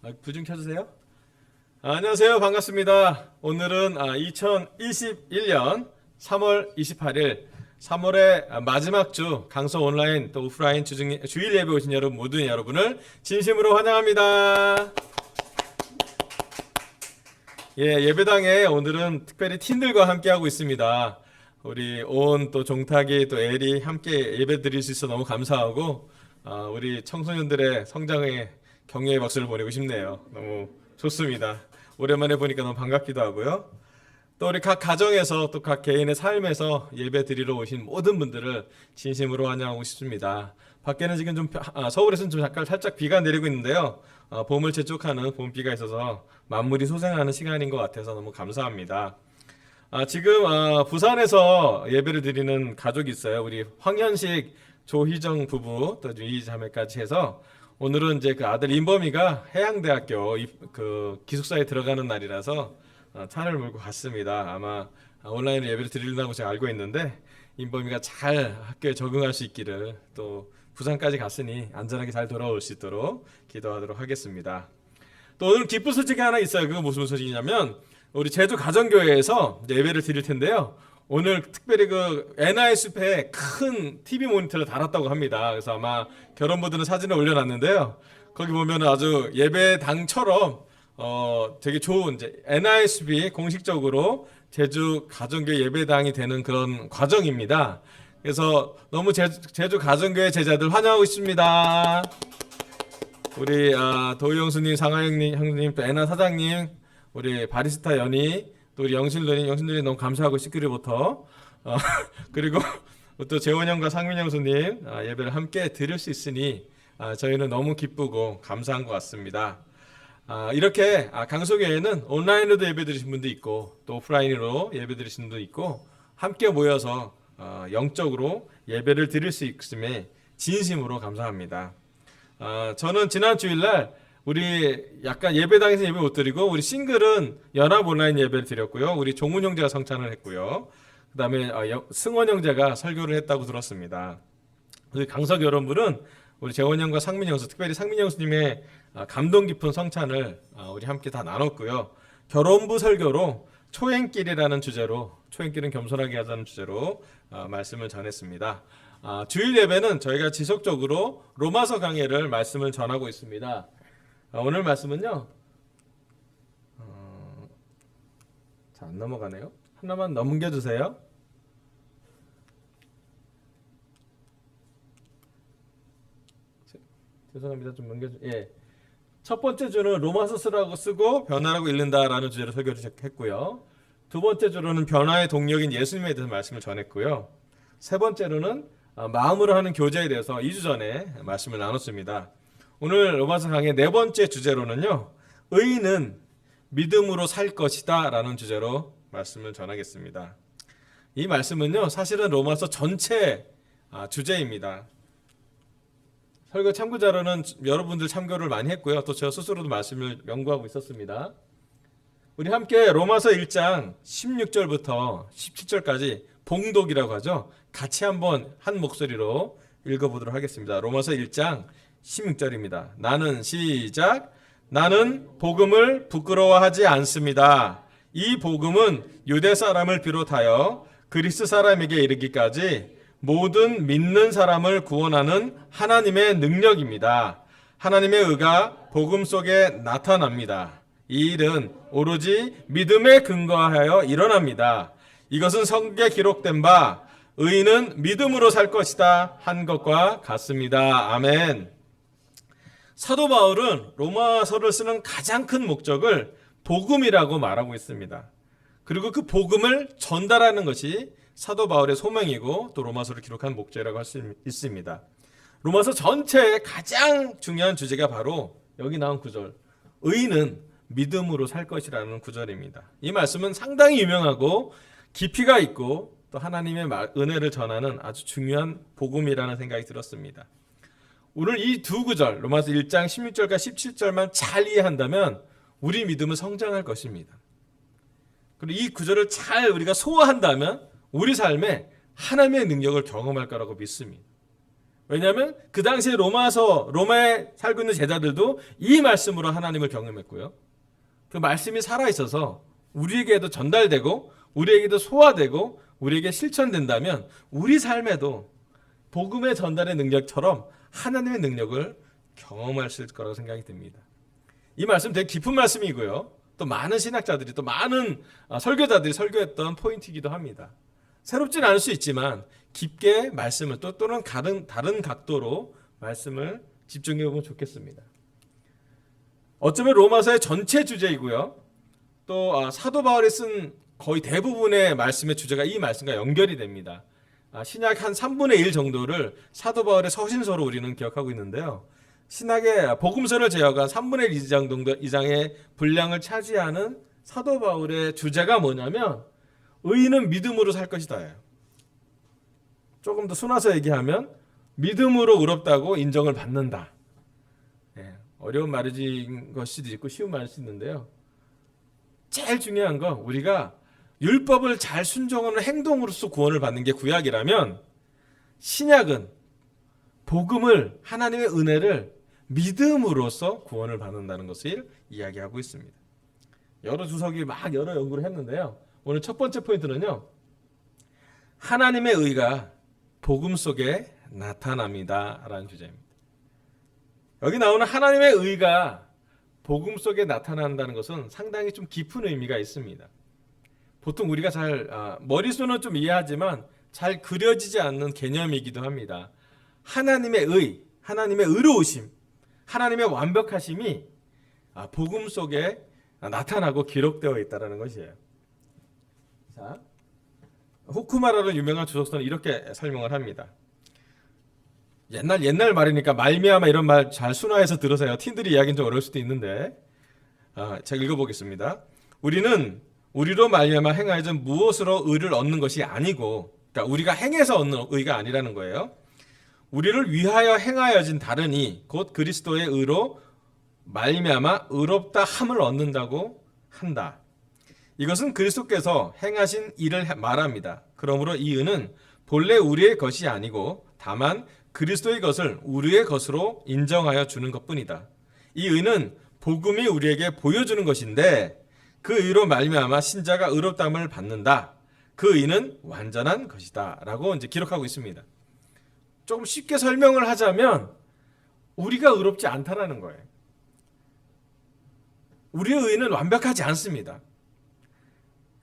불 좀 켜주세요. 안녕하세요. 반갑습니다. 오늘은 2021년 3월 28일 3월의 마지막 주 강서 온라인 또 오프라인 주일 예배 오신 모든 여러분을 진심으로 환영합니다. 예배당에 오늘은 특별히 팀들과 함께하고 있습니다. 우리 온 또 종탁이 또 엘이 함께 예배 드릴 수 있어 너무 감사하고 우리 청소년들의 성장에 격려의 박수를 보내고 싶네요. 너무 좋습니다. 오랜만에 보니까 너무 반갑기도 하고요. 또 우리 각 가정에서 또 각 개인의 삶에서 예배 드리러 오신 모든 분들을 진심으로 환영하고 싶습니다. 밖에는 지금 서울에서는 좀 잠깐 살짝 비가 내리고 있는데요. 봄을 재촉하는 봄비가 있어서 만물이 소생하는 시간인 것 같아서 너무 감사합니다. 지금 부산에서 예배를 드리는 가족이 있어요. 우리 황현식, 조희정 부부 또 유희 자매까지 해서 오늘은 이제 그 아들 인범이가 해양대학교 그 기숙사에 들어가는 날이라서 차를 몰고 갔습니다. 아마 온라인으로 예배를 드리려고 제가 알고 있는데 인범이가 잘 학교에 적응할 수 있기를 또 부산까지 갔으니 안전하게 잘 돌아올 수 있도록 기도하도록 하겠습니다. 또 오늘 기쁜 소식이 하나 있어요. 그거 무슨 소식이냐면 우리 제주 가정교회에서 예배를 드릴 텐데요. 오늘 특별히 그 NI 숲에 큰 TV 모니터를 달았다고 합니다. 그래서 아마 결혼부들은 사진을 올려놨는데요. 거기 보면은 아주 예배당처럼 되게 좋은 이제 NI 숲이 공식적으로 제주 가정교회 예배당이 되는 그런 과정입니다. 그래서 너무 제주 가정교회 제자들 환영하고 있습니다. 우리 도희 형수님, 상하영 형님, 또 애나 사장님, 우리 바리스타 연희, 또 우리 영신들이 너무 감사하고 시크릿부터 그리고 또 재원 형과 상민 형수님 예배를 함께 드릴 수 있으니 저희는 너무 기쁘고 감사한 것 같습니다. 이렇게 강소교회는 온라인으로도 예배 드리신 분도 있고 또 오프라인으로 예배 드리신 분도 있고 함께 모여서 영적으로 예배를 드릴 수 있음에 진심으로 감사합니다. 저는 지난 주일날 우리 약간 예배당에서 예배 못 드리고 우리 싱글은 연합 온라인 예배를 드렸고요. 우리 종훈 형제가 성찬을 했고요. 그 다음에 승원 형제가 설교를 했다고 들었습니다. 우리 강석 여러분은 우리 재원 형과 상민 형수, 특별히 상민 형수님의 감동 깊은 성찬을 우리 함께 다 나눴고요. 결혼부 설교로 초행길이라는 주제로, 초행길은 겸손하게 하자는 주제로 말씀을 전했습니다. 주일 예배는 저희가 지속적으로 로마서 강해를 말씀을 전하고 있습니다. 오늘 말씀은요. 자, 안 넘어가네요. 하나만 넘겨주세요. 죄송합니다. 좀 넘겨주. 첫 번째 주는 로마서 쓰고 변화라고 읽는다라는 주제로 설교를 했고요. 두 번째 주로는 변화의 동력인 예수님에 대해서 말씀을 전했고요. 세 번째로는 마음으로 하는 교제에 대해서 2주 전에 말씀을 나눴습니다. 오늘 로마서 강의 네 번째 주제로는요. 의인은 믿음으로 살 것이다 라는 주제로 말씀을 전하겠습니다. 이 말씀은요. 사실은 로마서 전체 주제입니다. 설교 참고자료는 여러분들 참고를 많이 했고요. 또 저 스스로도 말씀을 연구하고 있었습니다. 우리 함께 로마서 1장 16절부터 17절까지 봉독이라고 하죠. 같이 한번 한 목소리로 읽어보도록 하겠습니다. 로마서 1장 16절입니다. 나는 복음을 부끄러워하지 않습니다. 이 복음은 유대 사람을 비롯하여 그리스 사람에게 이르기까지 모든 믿는 사람을 구원하는 하나님의 능력입니다. 하나님의 의가 복음 속에 나타납니다. 이 일은 오로지 믿음에 근거하여 일어납니다. 이것은 성경에 기록된 바 의인은 믿음으로 살 것이다 한 것과 같습니다. 아멘. 사도 바울은 로마서를 쓰는 가장 큰 목적을 복음이라고 말하고 있습니다. 그리고 그 복음을 전달하는 것이 사도 바울의 소명이고 또 로마서를 기록한 목적이라고 할 수 있습니다. 로마서 전체의 가장 중요한 주제가 바로 여기 나온 구절, 의인은 믿음으로 살 것이라는 구절입니다. 이 말씀은 상당히 유명하고 깊이가 있고 또 하나님의 은혜를 전하는 아주 중요한 복음이라는 생각이 들었습니다. 오늘 이 두 구절, 로마서 1장 16절과 17절만 잘 이해한다면 우리 믿음은 성장할 것입니다. 그리고 이 구절을 잘 우리가 소화한다면 우리 삶에 하나님의 능력을 경험할 거라고 믿습니다. 왜냐하면 그 당시에 로마에 살고 있는 제자들도 이 말씀으로 하나님을 경험했고요. 그 말씀이 살아있어서 우리에게도 전달되고 우리에게도 소화되고 우리에게 실천된다면 우리 삶에도 복음의 전달의 능력처럼 하나님의 능력을 경험할 수 있을 거라고 생각이 듭니다. 이 말씀 되게 깊은 말씀이고요. 또 많은 신학자들이 또 많은 설교자들이 설교했던 포인트이기도 합니다. 새롭진 않을 수 있지만 깊게 말씀을 또는 다른 각도로 말씀을 집중해 보면 좋겠습니다. 어쩌면 로마서의 전체 주제이고요. 또 사도 바울이 쓴 거의 대부분의 말씀의 주제가 이 말씀과 연결이 됩니다. 신약 한 3분의 1 정도를 사도 바울의 서신서로 우리는 기억하고 있는데요. 신약의 복음서를 제외한 3분의 1 이상의 분량을 차지하는 사도 바울의 주제가 뭐냐면 의인은 믿음으로 살 것이다예요. 조금 더 순화서 얘기하면 믿음으로 의롭다고 인정을 받는다. 어려운 말인 것이 있고 쉬운 말일 수 있는데요. 제일 중요한 건 우리가 율법을 잘 순종하는 행동으로서 구원을 받는 게 구약이라면 신약은 복음을 하나님의 은혜를 믿음으로써 구원을 받는다는 것을 이야기하고 있습니다. 여러 주석이 막 여러 연구를 했는데요. 오늘 첫 번째 포인트는요. 하나님의 의가 복음 속에 나타납니다. 라는 주제입니다. 여기 나오는 하나님의 의가 복음 속에 나타난다는 것은 상당히 좀 깊은 의미가 있습니다. 보통 우리가 머릿수는 좀 이해하지만 잘 그려지지 않는 개념이기도 합니다. 하나님의 의, 하나님의 의로우심, 하나님의 완벽하심이 복음 속에 나타나고 기록되어 있다는 것이에요. 자, 후쿠마라는 유명한 주석서는 이렇게 설명을 합니다. 옛날 말이니까 말미암아 이런 말 잘 순화해서 들으세요. 틴들이 이야기는 좀 어려울 수도 있는데 제가 읽어보겠습니다. 우리는 우리로 말미암아 행하여진 무엇으로 의를 얻는 것이 아니고, 그러니까 우리가 행해서 얻는 의가 아니라는 거예요. 우리를 위하여 행하여진 다른 이, 곧 그리스도의 의로 말미암아 의롭다 함을 얻는다고 한다. 이것은 그리스도께서 행하신 일을 말합니다. 그러므로 이 의는 본래 우리의 것이 아니고 다만 그리스도의 것을 우리의 것으로 인정하여 주는 것뿐이다. 이 의는 복음이 우리에게 보여주는 것인데 그 의로 말미암아 신자가 의롭다함을 받는다. 그 의는 완전한 것이다. 라고 이제 기록하고 있습니다. 조금 쉽게 설명을 하자면 우리가 의롭지 않다라는 거예요. 우리의 의는 완벽하지 않습니다.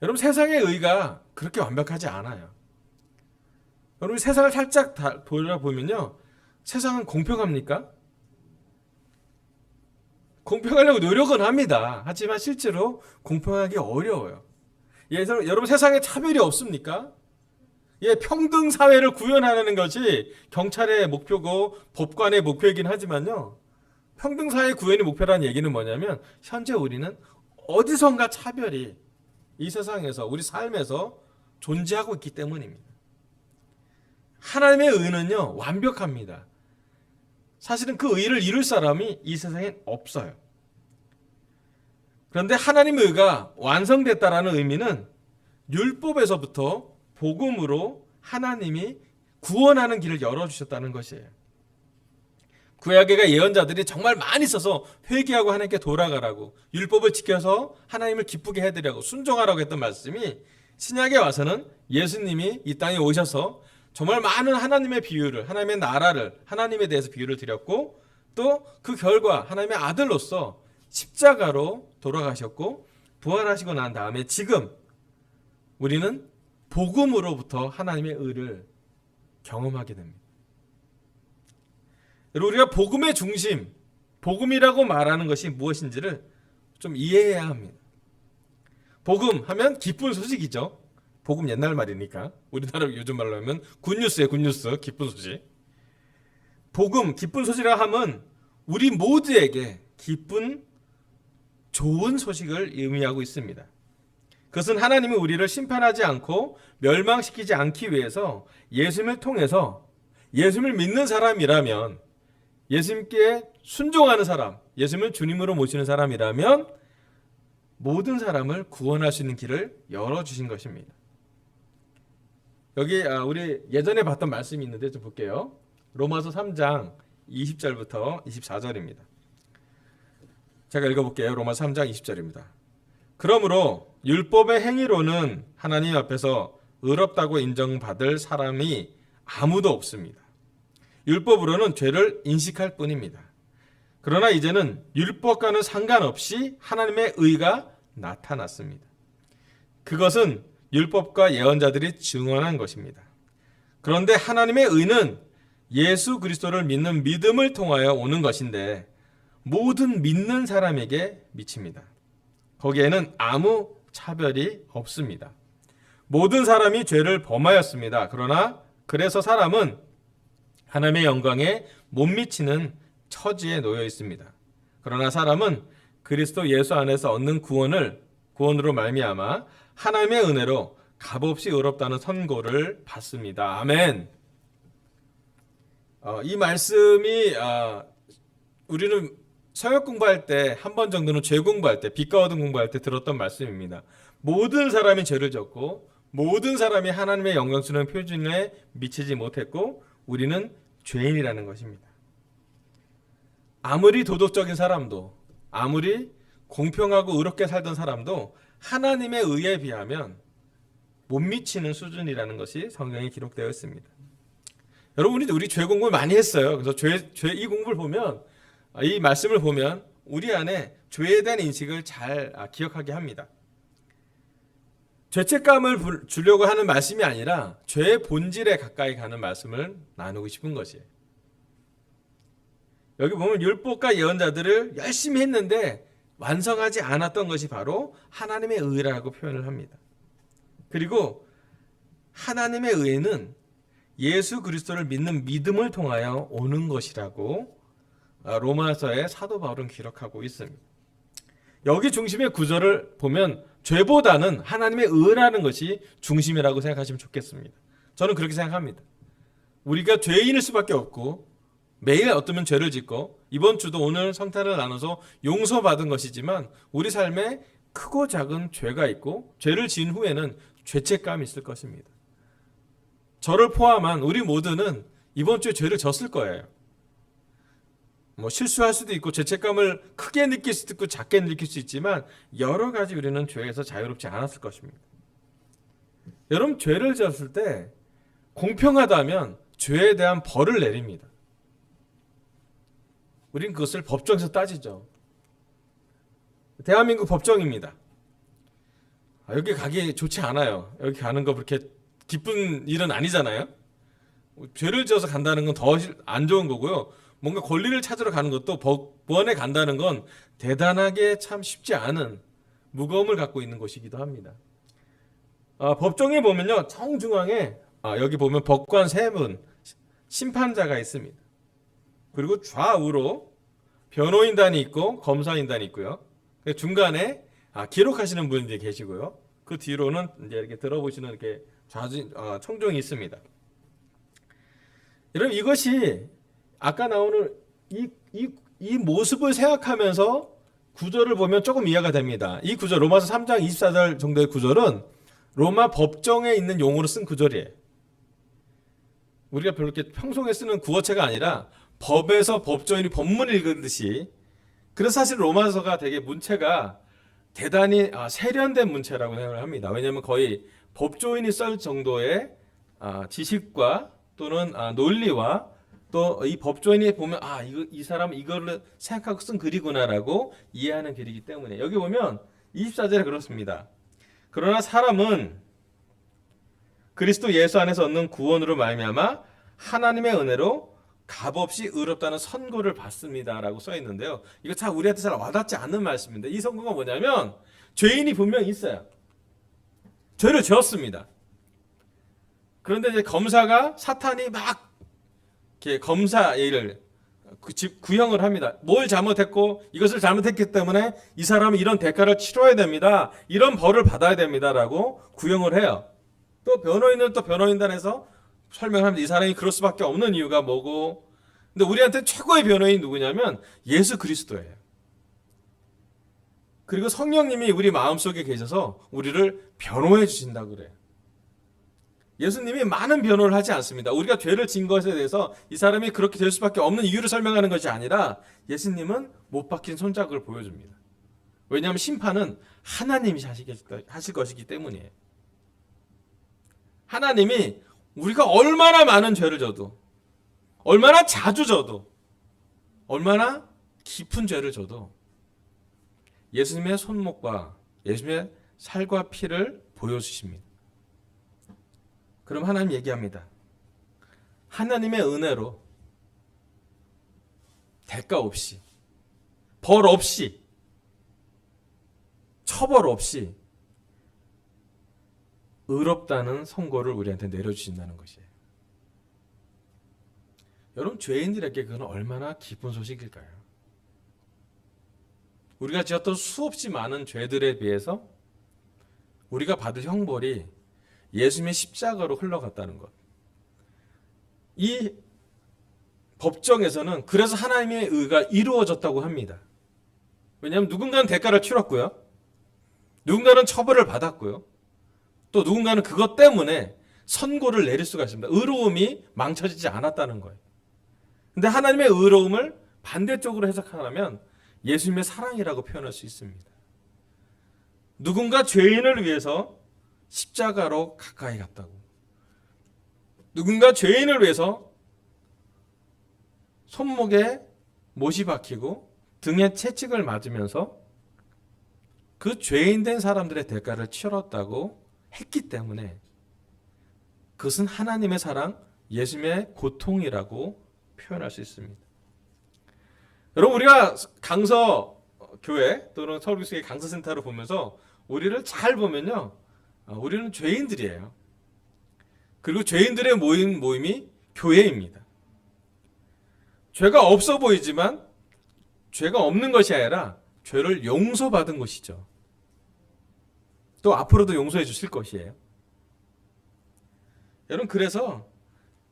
여러분 세상의 의가 그렇게 완벽하지 않아요. 여러분 세상을 살짝 돌아보면요. 세상은 공평합니까? 공평하려고 노력은 합니다. 하지만 실제로 공평하기 어려워요. 여러분 세상에 차별이 없습니까? 평등 사회를 구현하는 것이 경찰의 목표고 법관의 목표이긴 하지만요. 평등 사회 구현의 목표라는 얘기는 뭐냐면 현재 우리는 어디선가 차별이 이 세상에서 우리 삶에서 존재하고 있기 때문입니다. 하나님의 의는요 완벽합니다. 사실은 그 의를 이룰 사람이 이 세상엔 없어요. 그런데 하나님의 의가 완성됐다라는 의미는 율법에서부터 복음으로 하나님이 구원하는 길을 열어주셨다는 것이에요. 구약의 예언자들이 정말 많이 있어서 회개하고 하나님께 돌아가라고 율법을 지켜서 하나님을 기쁘게 해드리라고 순종하라고 했던 말씀이 신약에 와서는 예수님이 이 땅에 오셔서 정말 많은 하나님의 비유를, 하나님의 나라를, 하나님에 대해서 비유를 드렸고 또 그 결과 하나님의 아들로서 십자가로 돌아가셨고 부활하시고 난 다음에 지금 우리는 복음으로부터 하나님의 의를 경험하게 됩니다. 우리가 복음의 중심, 복음이라고 말하는 것이 무엇인지를 좀 이해해야 합니다. 복음 하면 기쁜 소식이죠. 복음 옛날 말이니까 우리나라 요즘 말로 하면 굿뉴스예요. 굿뉴스, 기쁜 소식. 복음, 기쁜 소식이라 하면 우리 모두에게 기쁜 좋은 소식을 의미하고 있습니다. 그것은 하나님이 우리를 심판하지 않고 멸망시키지 않기 위해서 예수님을 통해서 예수님을 믿는 사람이라면 예수님께 순종하는 사람, 예수님을 주님으로 모시는 사람이라면 모든 사람을 구원할 수 있는 길을 열어주신 것입니다. 여기 우리 예전에 봤던 말씀이 있는데 좀 볼게요. 로마서 3장 20절부터 24절입니다. 제가 읽어볼게요. 로마서 3장 20절입니다. 그러므로 율법의 행위로는 하나님 앞에서 의롭다고 인정받을 사람이 아무도 없습니다. 율법으로는 죄를 인식할 뿐입니다. 그러나 이제는 율법과는 상관없이 하나님의 의가 나타났습니다. 그것은 율법과 예언자들이 증언한 것입니다. 그런데 하나님의 의는 예수 그리스도를 믿는 믿음을 통하여 오는 것인데 모든 믿는 사람에게 미칩니다. 거기에는 아무 차별이 없습니다. 모든 사람이 죄를 범하였습니다. 그러나 그래서 사람은 하나님의 영광에 못 미치는 처지에 놓여 있습니다. 그러나 사람은 그리스도 예수 안에서 얻는 구원으로 말미암아 하나님의 은혜로 값없이 의롭다는 선고를 받습니다. 아멘. 이 말씀이 우리는 서역 공부할 때 한 번 정도는 죄 공부할 때 빛과 어둠 공부할 때 들었던 말씀입니다. 모든 사람이 죄를 졌고 모든 사람이 하나님의 영광스러운 표준에 미치지 못했고 우리는 죄인이라는 것입니다. 아무리 도덕적인 사람도 아무리 공평하고 의롭게 살던 사람도 하나님의 의에 비하면 못 미치는 수준이라는 것이 성경에 기록되어 있습니다. 여러분 우리 죄 공부를 많이 했어요. 그래서 이 공부를 보면 이 말씀을 보면 우리 안에 죄에 대한 인식을 잘 기억하게 합니다. 죄책감을 주려고 하는 말씀이 아니라 죄의 본질에 가까이 가는 말씀을 나누고 싶은 것이에요. 여기 보면 율법과 예언자들을 열심히 했는데 완성하지 않았던 것이 바로 하나님의 의라고 표현을 합니다. 그리고 하나님의 의는 예수 그리스도를 믿는 믿음을 통하여 오는 것이라고 로마서의 사도 바울은 기록하고 있습니다. 여기 중심의 구절을 보면 죄보다는 하나님의 의라는 것이 중심이라고 생각하시면 좋겠습니다. 저는 그렇게 생각합니다. 우리가 죄인일 수밖에 없고 매일 어쩌면 죄를 짓고 이번 주도 오늘 성탄을 나눠서 용서받은 것이지만 우리 삶에 크고 작은 죄가 있고 죄를 지은 후에는 죄책감이 있을 것입니다. 저를 포함한 우리 모두는 이번 주에 죄를 졌을 거예요. 실수할 수도 있고 죄책감을 크게 느낄 수도 있고 작게 느낄 수 있지만 여러 가지 우리는 죄에서 자유롭지 않았을 것입니다. 여러분 죄를 지었을 때 공평하다면 죄에 대한 벌을 내립니다. 우린 그것을 법정에서 따지죠. 대한민국 법정입니다. 여기 가기 좋지 않아요. 여기 가는 거 그렇게 기쁜 일은 아니잖아요. 죄를 지어서 간다는 건 더 안 좋은 거고요. 뭔가 권리를 찾으러 가는 것도 법원에 간다는 건 대단하게 참 쉽지 않은 무거움을 갖고 있는 곳이기도 합니다. 법정에 보면요. 정중앙에 여기 보면 법관 3분, 심판자가 있습니다. 그리고 좌우로 변호인단이 있고 검사인단이 있고요. 중간에 기록하시는 분들이 계시고요. 그 뒤로는 이제 이렇게 들어보시는 이렇게 청중이 있습니다. 여러분 이것이 아까 나오는 이 모습을 생각하면서 구절을 보면 조금 이해가 됩니다. 이 구절 로마서 3장 24절 정도의 구절은 로마 법정에 있는 용어로 쓴 구절이에요. 우리가 별로 이렇게 평소에 쓰는 구어체가 아니라 법에서 법조인이 법문을 읽듯이 그래서 사실 로마서가 되게 문체가 대단히 세련된 문체라고 생각을 합니다. 왜냐하면 거의 법조인이 쓸 정도의 지식과 또는 논리와 또 이 법조인이 보면 이 사람은 이거를 생각하고 쓴 글이구나라고 이해하는 글이기 때문에 여기 보면 24절에 그렇습니다. 그러나 사람은 그리스도 예수 안에서 얻는 구원으로 말미암아 하나님의 은혜로 값없이 의롭다는 선고를 받습니다라고 써 있는데요. 이거 참 우리한테 잘 와닿지 않는 말씀인데 이 선고가 뭐냐면 죄인이 분명히 있어요. 죄를 지었습니다. 그런데 이제 검사가 사탄이 막 이렇게 검사를 구형을 합니다. 뭘 잘못했고 이것을 잘못했기 때문에 이 사람은 이런 대가를 치러야 됩니다. 이런 벌을 받아야 됩니다라고 구형을 해요. 또 변호인은 또 변호인단에서 설명합니다. 이 사람이 그럴 수밖에 없는 이유가 뭐고. 근데 우리한테 최고의 변호인이 누구냐면 예수 그리스도예요. 그리고 성령님이 우리 마음속에 계셔서 우리를 변호해 주신다고 그래요. 예수님이 많은 변호를 하지 않습니다. 우리가 죄를 진 것에 대해서 이 사람이 그렇게 될 수밖에 없는 이유를 설명하는 것이 아니라 예수님은 못 박힌 손자국을 보여줍니다. 왜냐하면 심판은 하나님이 하실 것이기 때문이에요. 하나님이 우리가 얼마나 많은 죄를 져도, 얼마나 자주 져도, 얼마나 깊은 죄를 져도 예수님의 손목과 예수님의 살과 피를 보여주십니다. 그럼 하나님 얘기합니다. 하나님의 은혜로 대가 없이, 벌 없이, 처벌 없이 의롭다는 선고를 우리한테 내려주신다는 것이에요. 여러분, 죄인들에게 그건 얼마나 기쁜 소식일까요? 우리가 지었던 수없이 많은 죄들에 비해서 우리가 받을 형벌이 예수님의 십자가로 흘러갔다는 것. 이 법정에서는 그래서 하나님의 의가 이루어졌다고 합니다. 왜냐하면 누군가는 대가를 치렀고요. 누군가는 처벌을 받았고요. 또 누군가는 그것 때문에 선고를 내릴 수가 있습니다. 의로움이 망쳐지지 않았다는 거예요. 근데 하나님의 의로움을 반대쪽으로 해석하면 예수님의 사랑이라고 표현할 수 있습니다. 누군가 죄인을 위해서 십자가로 가까이 갔다고. 누군가 죄인을 위해서 손목에 못이 박히고 등에 채찍을 맞으면서 그 죄인 된 사람들의 대가를 치렀다고 했기 때문에 그것은 하나님의 사랑, 예수님의 고통이라고 표현할 수 있습니다. 여러분, 우리가 강서 교회 또는 서울교수의 강서센터를 보면서 우리를 잘 보면요, 우리는 죄인들이에요. 그리고 죄인들의 모임이 교회입니다. 죄가 없어 보이지만 죄가 없는 것이 아니라 죄를 용서받은 것이죠. 또 앞으로도 용서해 주실 것이에요. 여러분, 그래서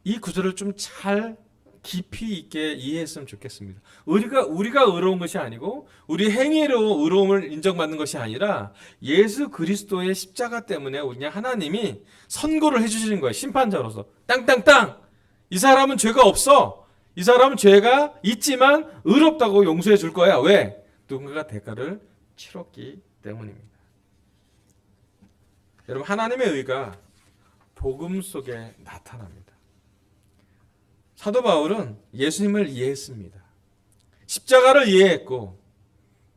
이 구절을 좀 잘 깊이 있게 이해했으면 좋겠습니다. 우리가 의로운 것이 아니고 우리 행위로 의로움을 인정받는 것이 아니라 예수 그리스도의 십자가 때문에 그냥 하나님이 선고를 해주시는 거예요. 심판자로서 땅땅땅, 이 사람은 죄가 없어, 이 사람은 죄가 있지만 의롭다고 용서해 줄 거야. 왜? 누군가가 대가를 치렀기 때문입니다. 여러분, 하나님의 의가 복음 속에 나타납니다. 사도 바울은 예수님을 이해했습니다. 십자가를 이해했고,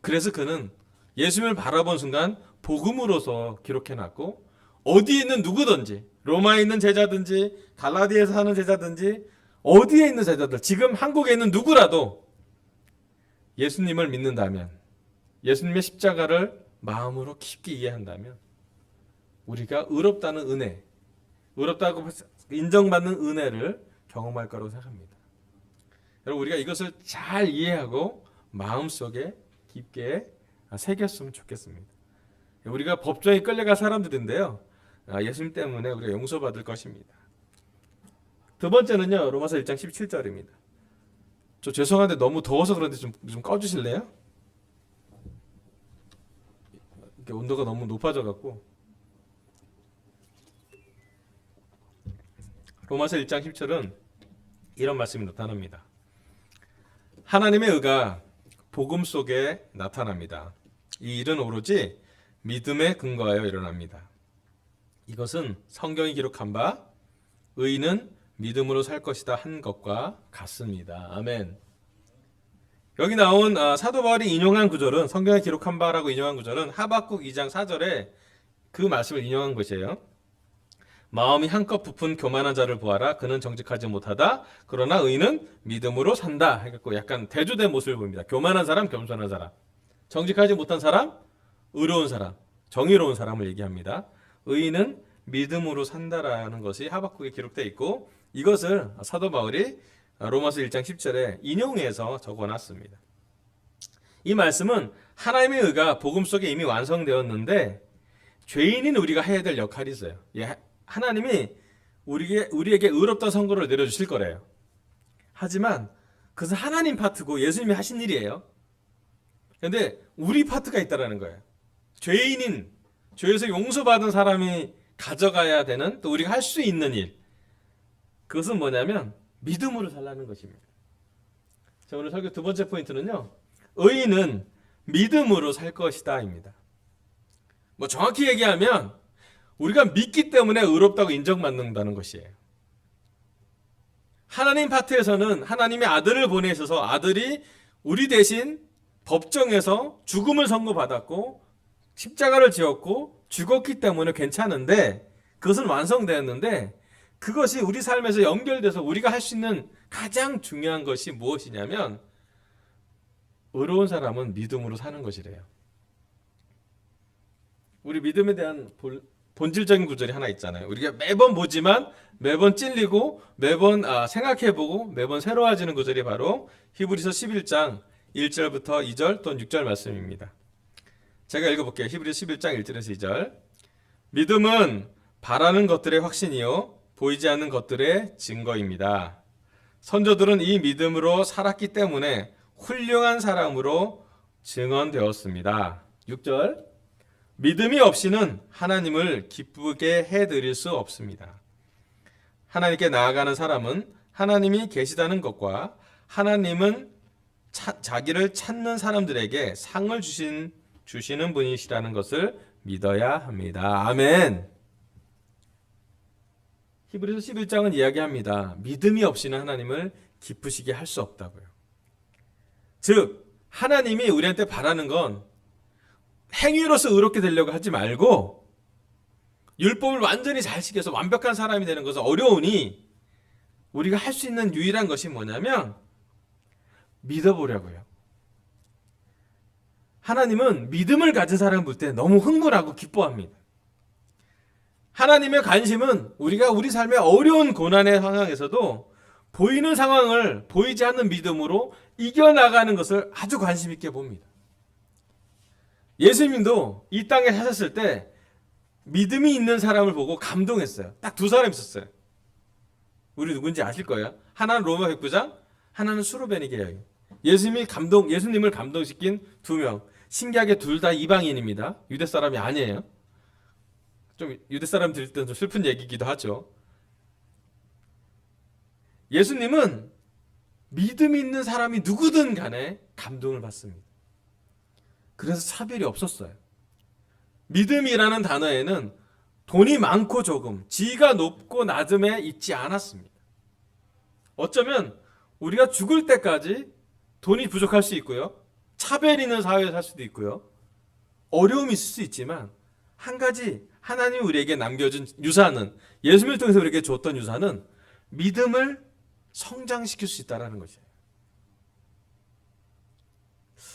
그래서 그는 예수님을 바라본 순간 복음으로서 기록해놨고, 어디에 있는 누구든지, 로마에 있는 제자든지 갈라디아에서 사는 제자든지 어디에 있는 제자들, 지금 한국에 있는 누구라도 예수님을 믿는다면, 예수님의 십자가를 마음으로 깊게 이해한다면 우리가 의롭다는 은혜, 의롭다고 인정받는 은혜를 경험할 거라고 생각합니다. 여러분, 우리가 이것을 잘 이해하고 마음속에 깊게 새겼으면 좋겠습니다. 우리가 법정에 끌려갈 사람들인데요, 예수님 때문에 우리가 용서받을 것입니다. 두 번째는요, 로마서 1장 17절입니다. 저 죄송한데 너무 더워서 그런데 좀 꺼주실래요? 이렇게 온도가 너무 높아져 갖고. 로마서 1장 10절은 이런 말씀이 나타납니다. 하나님의 의가 복음 속에 나타납니다. 이 일은 오로지 믿음에 근거하여 일어납니다. 이것은 성경이 기록한 바 의인은 믿음으로 살 것이다 한 것과 같습니다. 아멘. 여기 나온 사도 바울이 인용한 구절은, 성경에 기록한 바라고 인용한 구절은 하박국 2장 4절에 그 말씀을 인용한 것이에요. 마음이 한껏 부푼 교만한 자를 보아라. 그는 정직하지 못하다. 그러나 의인은 믿음으로 산다. 해갖고 약간 대조된 모습을 보입니다. 교만한 사람, 겸손한 사람. 정직하지 못한 사람, 의로운 사람, 정의로운 사람을 얘기합니다. 의인은 믿음으로 산다라는 것이 하박국에 기록되어 있고, 이것을 사도 바울이 로마서 1장 10절에 인용해서 적어놨습니다. 이 말씀은 하나님의 의가 복음 속에 이미 완성되었는데 죄인인 우리가 해야 될 역할이 있어요. 하나님이 우리에게 의롭다 선고를 내려주실 거래요. 하지만 그것은 하나님 파트고 예수님이 하신 일이에요. 그런데 우리 파트가 있다라는 거예요. 죄인인, 죄에서 용서받은 사람이 가져가야 되는 또 우리가 할 수 있는 일. 그것은 뭐냐면 믿음으로 살라는 것입니다. 자, 오늘 설교 두 번째 포인트는요. 의인은 믿음으로 살 것이다입니다. 뭐 정확히 얘기하면 우리가 믿기 때문에 의롭다고 인정받는다는 것이에요. 하나님 파트에서는 하나님의 아들을 보내셔서 아들이 우리 대신 법정에서 죽음을 선고받았고 십자가를 지었고 죽었기 때문에 괜찮은데 그것은 완성되었는데 그것이 우리 삶에서 연결돼서 우리가 할 수 있는 가장 중요한 것이 무엇이냐면 의로운 사람은 믿음으로 사는 것이래요. 우리 믿음에 대한 본질적인 구절이 하나 있잖아요. 우리가 매번 보지만 매번 찔리고 매번 생각해보고 매번 새로워지는 구절이 바로 히브리서 11장 1절부터 2절 또는 6절 말씀입니다. 제가 읽어볼게요. 히브리서 11장 1절에서 2절. 믿음은 바라는 것들의 확신이요 보이지 않는 것들의 증거입니다. 선조들은 이 믿음으로 살았기 때문에 훌륭한 사람으로 증언되었습니다. 6절. 믿음이 없이는 하나님을 기쁘게 해드릴 수 없습니다. 하나님께 나아가는 사람은 하나님이 계시다는 것과 하나님은 자기를 찾는 사람들에게 상을 주시는 분이시라는 것을 믿어야 합니다. 아멘. 히브리서 11장은 이야기합니다. 믿음이 없이는 하나님을 기쁘시게 할 수 없다고요. 즉 하나님이 우리한테 바라는 건 행위로서 의롭게 되려고 하지 말고 율법을 완전히 잘 지켜서 완벽한 사람이 되는 것은 어려우니 우리가 할 수 있는 유일한 것이 뭐냐면 믿어보려고요. 하나님은 믿음을 가진 사람을 볼 때 너무 흥분하고 기뻐합니다. 하나님의 관심은 우리가 우리 삶의 어려운 고난의 상황에서도 보이는 상황을 보이지 않는 믿음으로 이겨나가는 것을 아주 관심 있게 봅니다. 예수님도 이 땅에 사셨을 때 믿음이 있는 사람을 보고 감동했어요. 딱 두 사람 있었어요. 우리 누군지 아실 거예요. 하나는 로마 백부장, 하나는 수르베니게 여인. 예수님을 감동시킨 두 명. 신기하게 둘 다 이방인입니다. 유대 사람이 아니에요. 좀 유대 사람 들을 때는 좀 슬픈 얘기기도 하죠. 예수님은 믿음 있는 사람이 누구든 간에 감동을 받습니다. 그래서 차별이 없었어요. 믿음이라는 단어에는 돈이 많고 적음, 지위가 높고 낮음에 있지 않았습니다. 어쩌면 우리가 죽을 때까지 돈이 부족할 수 있고요. 차별 있는 사회에 살 수도 있고요. 어려움이 있을 수 있지만 한 가지 하나님이 우리에게 남겨준 유산은 예수님을 통해서 우리에게 줬던 유산은 믿음을 성장시킬 수 있다는 것이에요.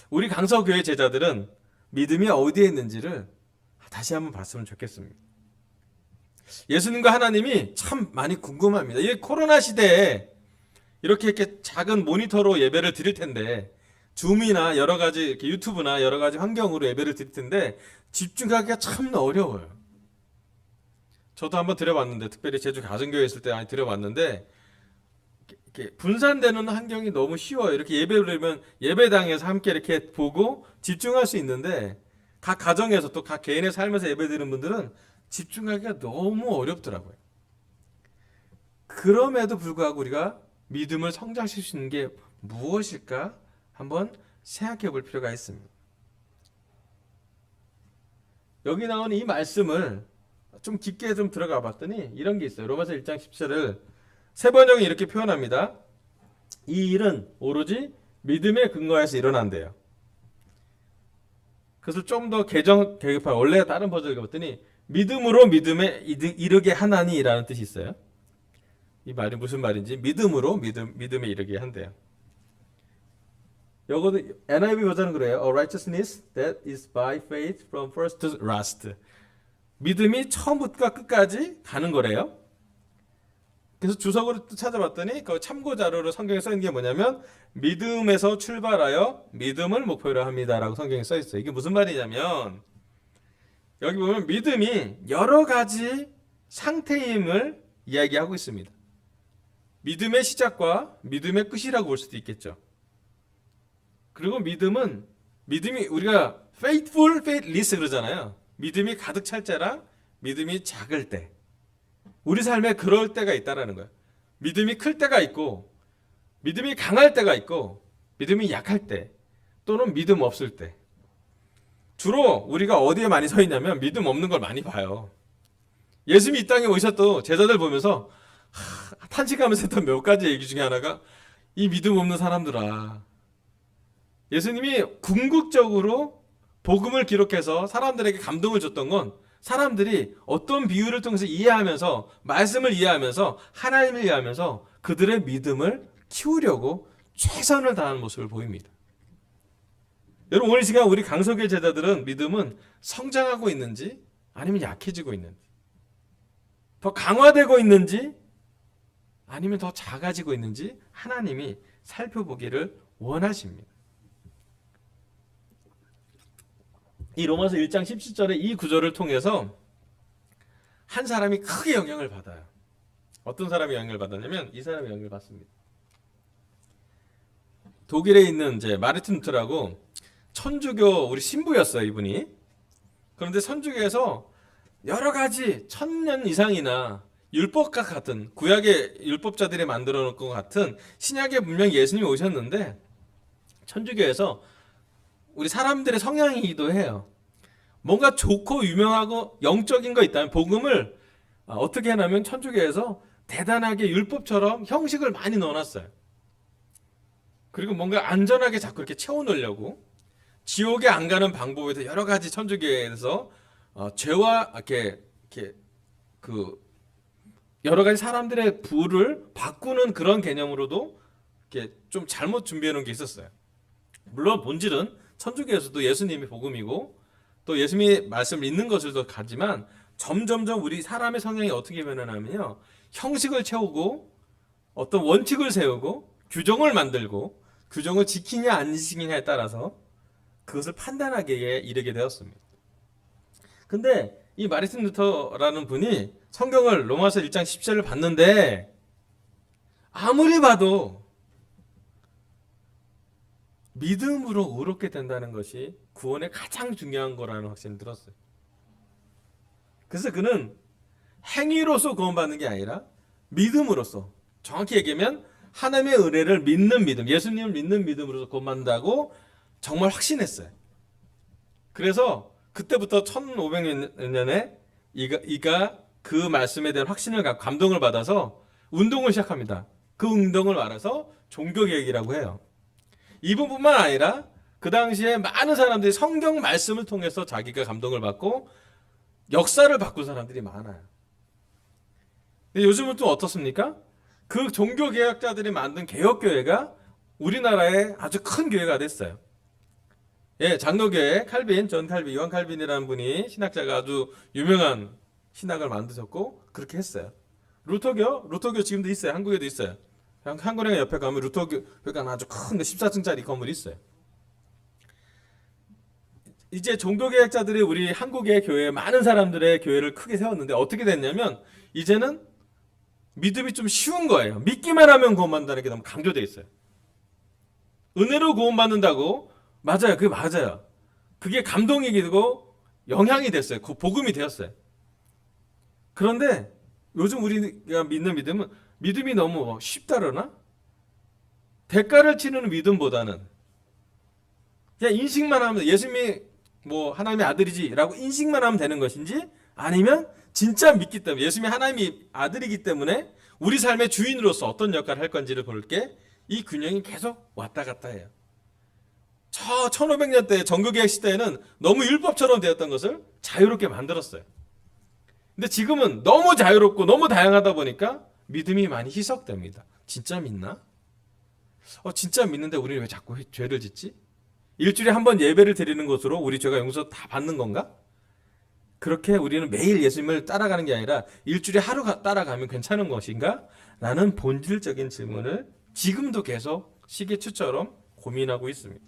우리 강서교회 제자들은 믿음이 어디에 있는지를 다시 한번 봤으면 좋겠습니다. 예수님과 하나님이 참 많이 궁금합니다. 이 코로나 시대에 이렇게 작은 모니터로 예배를 드릴 텐데 줌이나 여러 가지 이렇게 유튜브나 여러 가지 환경으로 예배를 드릴 텐데 집중하기가 참 어려워요. 저도 한번 드려봤는데 특별히 제주 가정교회 있을 때 많이 드려봤는데 이렇게 분산되는 환경이 너무 쉬워요. 이렇게 예배를 드리면 예배당에서 함께 이렇게 보고 집중할 수 있는데 각 가정에서 또 각 개인의 삶에서 예배 드리는 분들은 집중하기가 너무 어렵더라고요. 그럼에도 불구하고 우리가 믿음을 성장시킬 수 있는 게 무엇일까 한번 생각해 볼 필요가 있습니다. 여기 나오는 이 말씀을 좀 깊게 좀 들어가 봤더니 이런 게 있어요. 로마서 1장 10절을 세 번역이 이렇게 표현합니다. 이 일은 오로지 믿음에 근거해서 일어난대요. 그래서 좀 더 개급한 원래 다른 버전을 읽어봤더니 믿음으로 믿음에 이르게 하나니라는 뜻이 있어요. 이 말이 무슨 말인지 믿음으로 믿음에 이르게 한대요. 요거도 NIV 버전은 그래요. A righteousness that is by faith from first to last. 믿음이 처음부터 끝까지 가는 거래요. 그래서 주석으로 찾아봤더니 그 참고 자료로 성경에 써 있는 게 뭐냐면 믿음에서 출발하여 믿음을 목표로 합니다라고 성경에 써 있어요. 이게 무슨 말이냐면 여기 보면 믿음이 여러 가지 상태임을 이야기하고 있습니다. 믿음의 시작과 믿음의 끝이라고 볼 수도 있겠죠. 그리고 믿음이 우리가 faithful, faithless 그러잖아요. 믿음이 가득 찰 때랑 믿음이 작을 때, 우리 삶에 그럴 때가 있다라는 거예요. 믿음이 클 때가 있고, 믿음이 강할 때가 있고, 믿음이 약할 때, 또는 믿음 없을 때. 주로 우리가 어디에 많이 서 있냐면 믿음 없는 걸 많이 봐요. 예수님이 이 땅에 오셨던 제자들 보면서 탄식하면서 했던 몇 가지 얘기 중에 하나가 이 믿음 없는 사람들아. 예수님이 궁극적으로 복음을 기록해서 사람들에게 감동을 줬던 건 사람들이 어떤 비유를 통해서 이해하면서 말씀을 이해하면서 하나님을 이해하면서 그들의 믿음을 키우려고 최선을 다하는 모습을 보입니다. 여러분 오늘 시간 우리 강석의 제자들은 믿음은 성장하고 있는지 아니면 약해지고 있는지, 더 강화되고 있는지 아니면 더 작아지고 있는지 하나님이 살펴보기를 원하십니다. 이 로마서 1장 17절의 이 구절을 통해서 한 사람이 크게 영향을 받아요. 어떤 사람이 영향을 받았냐면 이 사람이 영향을 받습니다. 독일에 있는 이제 마르틴 루터라고 천주교 우리 신부였어요, 이분이. 그런데 천주교에서 여러 가지 1000년 이상이나 율법과 같은 구약의 율법자들이 만들어 놓은 것 같은 신약에 분명히 예수님이 오셨는데 천주교에서 우리 사람들의 성향이기도 해요. 뭔가 좋고 유명하고 영적인 거 있다면 복음을 어떻게 해냐면 천주교에서 대단하게 율법처럼 형식을 많이 넣어놨어요. 그리고 뭔가 안전하게 자꾸 이렇게 채워놓으려고 지옥에 안 가는 방법에도 여러 가지 천주교에서 죄와 이렇게 그 여러 가지 사람들의 부를 바꾸는 그런 개념으로도 이렇게 좀 잘못 준비해 놓은 게 있었어요. 물론 본질은 천주교에서도 예수님이 복음이고 또 예수님이 말씀을 읽는 것을도 가지만 점점점 우리 사람의 성향이 어떻게 변하냐면요, 형식을 채우고 어떤 원칙을 세우고 규정을 만들고 규정을 지키냐 안 지키냐에 따라서 그것을 판단하기에 이르게 되었습니다. 근데 이 마르틴 루터라는 분이 성경을 로마서 1장 10절을 봤는데 아무리 봐도 믿음으로 의롭게 된다는 것이 구원의 가장 중요한 거라는 확신이 들었어요. 그래서 그는 행위로서 구원받는 게 아니라 믿음으로써, 정확히 얘기하면 하나님의 은혜를 믿는 믿음, 예수님을 믿는 믿음으로서 구원받는다고 정말 확신했어요. 그래서 그때부터 1500년에 이가 그 말씀에 대한 확신을 갖고 감동을 받아서 운동을 시작합니다. 그 운동을 말해서 종교개혁이라고 해요. 이분뿐만 아니라 그 당시에 많은 사람들이 성경 말씀을 통해서 자기가 감동을 받고 역사를 바꾼 사람들이 많아요. 근데 요즘은 또 어떻습니까? 그 종교개혁자들이 만든 개혁교회가 우리나라의 아주 큰 교회가 됐어요. 예, 장로교회 칼빈, 존 칼빈, 요한 칼빈이라는 분이 신학자가 아주 유명한 신학을 만드셨고 그렇게 했어요. 루터교 지금도 있어요. 한국에도 있어요. 한국에 옆에 가면 루터교회가 아주 큰 14층짜리 건물이 있어요. 이제 종교개혁자들이 우리 한국의 교회, 많은 사람들의 교회를 크게 세웠는데 어떻게 됐냐면 이제는 믿음이 좀 쉬운 거예요. 믿기만 하면 구원받는다는 게 너무 강조되어 있어요. 은혜로 구원받는다고, 맞아요. 그게 맞아요. 그게 감동이 되고 영향이 됐어요. 그 복음이 되었어요. 그런데 요즘 우리가 믿는 믿음은 믿음이 너무 쉽다 그러나? 대가를 치르는 믿음보다는 그냥 인식만 하면, 예수님이 뭐 하나님의 아들이지라고 인식만 하면 되는 것인지, 아니면 진짜 믿기 때문에 예수님이 하나님의 아들이기 때문에 우리 삶의 주인으로서 어떤 역할을 할 건지를 볼 게 이 균형이 계속 왔다 갔다 해요. 저 1500년대 정교개혁 시대에는 너무 율법처럼 되었던 것을 자유롭게 만들었어요. 근데 지금은 너무 자유롭고 너무 다양하다 보니까 믿음이 많이 희석됩니다. 진짜 믿나? 진짜 믿는데 우리는 왜 자꾸 죄를 짓지? 일주일에 한 번 예배를 드리는 것으로 우리 죄가 용서 다 받는 건가? 그렇게 우리는 매일 예수님을 따라가는 게 아니라 일주일에 하루 따라가면 괜찮은 것인가? 라는 본질적인 질문을 지금도 계속 시계추처럼 고민하고 있습니다.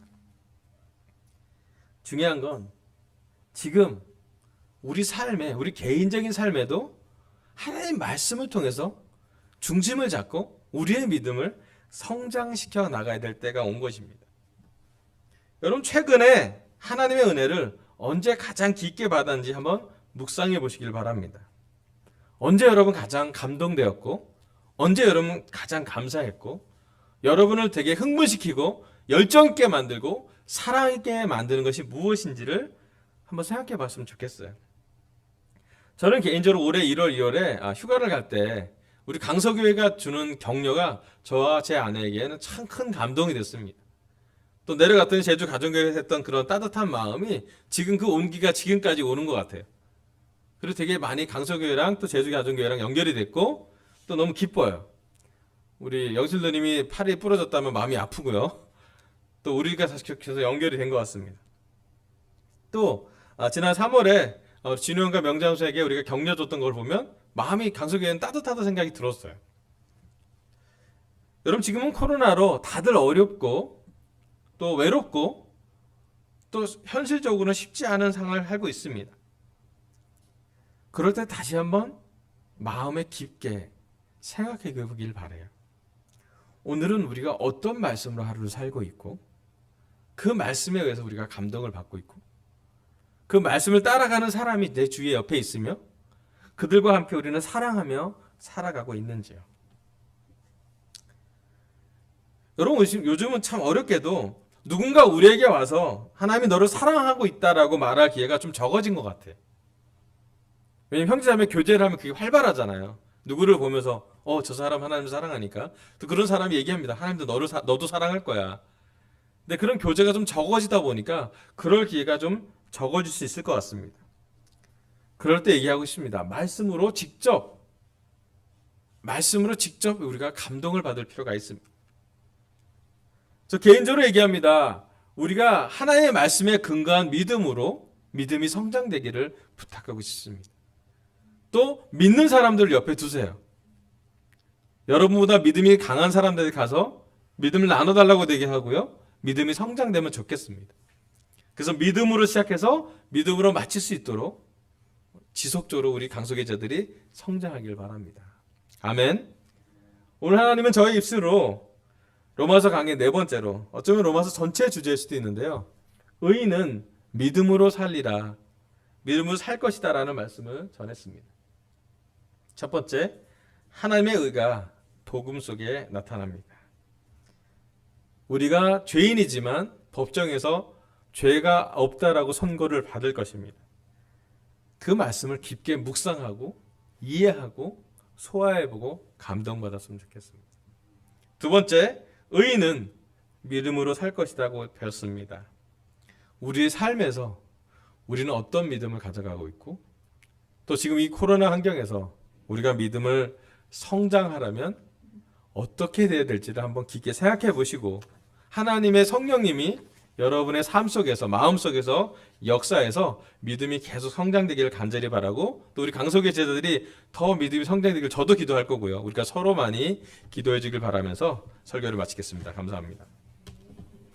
중요한 건 지금 우리 삶에, 우리 개인적인 삶에도 하나님 말씀을 통해서 중심을 잡고 우리의 믿음을 성장시켜 나가야 될 때가 온 것입니다. 여러분 최근에 하나님의 은혜를 언제 가장 깊게 받았는지 한번 묵상해 보시길 바랍니다. 언제 여러분 가장 감동되었고, 언제 여러분 가장 감사했고, 여러분을 되게 흥분시키고 열정 있게 만들고 사랑 있게 만드는 것이 무엇인지를 한번 생각해 봤으면 좋겠어요. 저는 개인적으로 올해 1월, 2월에 휴가를 갈 때 우리 강서교회가 주는 격려가 저와 제 아내에게는 참 큰 감동이 됐습니다. 또 내려갔더니 제주 가정교회에서 했던 그런 따뜻한 마음이 지금 그 온기가 지금까지 오는 것 같아요. 그리고 되게 많이 강서교회랑 또 제주 가정교회랑 연결이 됐고 또 너무 기뻐요. 우리 영실도님이 팔이 부러졌다면 마음이 아프고요. 또 우리가 다시 계속 연결이 된 것 같습니다. 또 지난 3월에 진우 형과 명장수에게 우리가 격려 줬던 걸 보면 마음이 강서교회는 따뜻하다 생각이 들었어요. 여러분 지금은 코로나로 다들 어렵고 또 외롭고 또 현실적으로는 쉽지 않은 상황을 살고 있습니다. 그럴 때 다시 한번 마음에 깊게 생각해 보길 바라요. 오늘은 우리가 어떤 말씀으로 하루를 살고 있고 그 말씀에 의해서 우리가 감동을 받고 있고 그 말씀을 따라가는 사람이 내 주위에 옆에 있으며 그들과 함께 우리는 사랑하며 살아가고 있는지요. 여러분 요즘은 참 어렵게도 누군가 우리에게 와서 하나님이 너를 사랑하고 있다라고 말할 기회가 좀 적어진 것 같아요. 왜냐면 형제자매 교제를 하면 그게 활발하잖아요. 누구를 보면서 저 사람 하나님을 사랑하니까 또 그런 사람이 얘기합니다. 하나님도 너도 사랑할 거야. 근데 그런 교제가 좀 적어지다 보니까 그럴 기회가 좀 적어질 수 있을 것 같습니다. 그럴 때 얘기하고 싶습니다. 말씀으로 직접 우리가 감동을 받을 필요가 있습니다. 저 개인적으로 얘기합니다. 우리가 하나님의 말씀에 근거한 믿음이 성장되기를 부탁하고 싶습니다. 또 믿는 사람들을 옆에 두세요. 여러분보다 믿음이 강한 사람들이 가서 믿음을 나눠달라고 얘기하고요. 믿음이 성장되면 좋겠습니다. 그래서 믿음으로 시작해서 믿음으로 마칠 수 있도록 지속적으로 우리 강소개자들이 성장하길 바랍니다. 아멘. 오늘 하나님은 저의 입술로 로마서 강의 4번째로 어쩌면 로마서 전체 주제일 수도 있는데요. 의인은 믿음으로 살리라. 믿음으로 살 것이다 라는 말씀을 전했습니다. 첫 번째, 하나님의 의가 복음 속에 나타납니다. 우리가 죄인이지만 법정에서 죄가 없다라고 선고를 받을 것입니다. 그 말씀을 깊게 묵상하고 이해하고 소화해보고 감동받았으면 좋겠습니다. 두 번째, 의인은 믿음으로 살 것이라고 배웠습니다. 우리의 삶에서 우리는 어떤 믿음을 가져가고 있고 또 지금 이 코로나 환경에서 우리가 믿음을 성장하려면 어떻게 돼야 될지를 한번 깊게 생각해 보시고 하나님의 성령님이 여러분의 삶 속에서 마음 속에서 역사에서 믿음이 계속 성장되기를 간절히 바라고 또 우리 강석의 제자들이 더 믿음이 성장되기를 저도 기도할 거고요. 우리가 서로 많이 기도해 주길 바라면서 설교를 마치겠습니다. 감사합니다.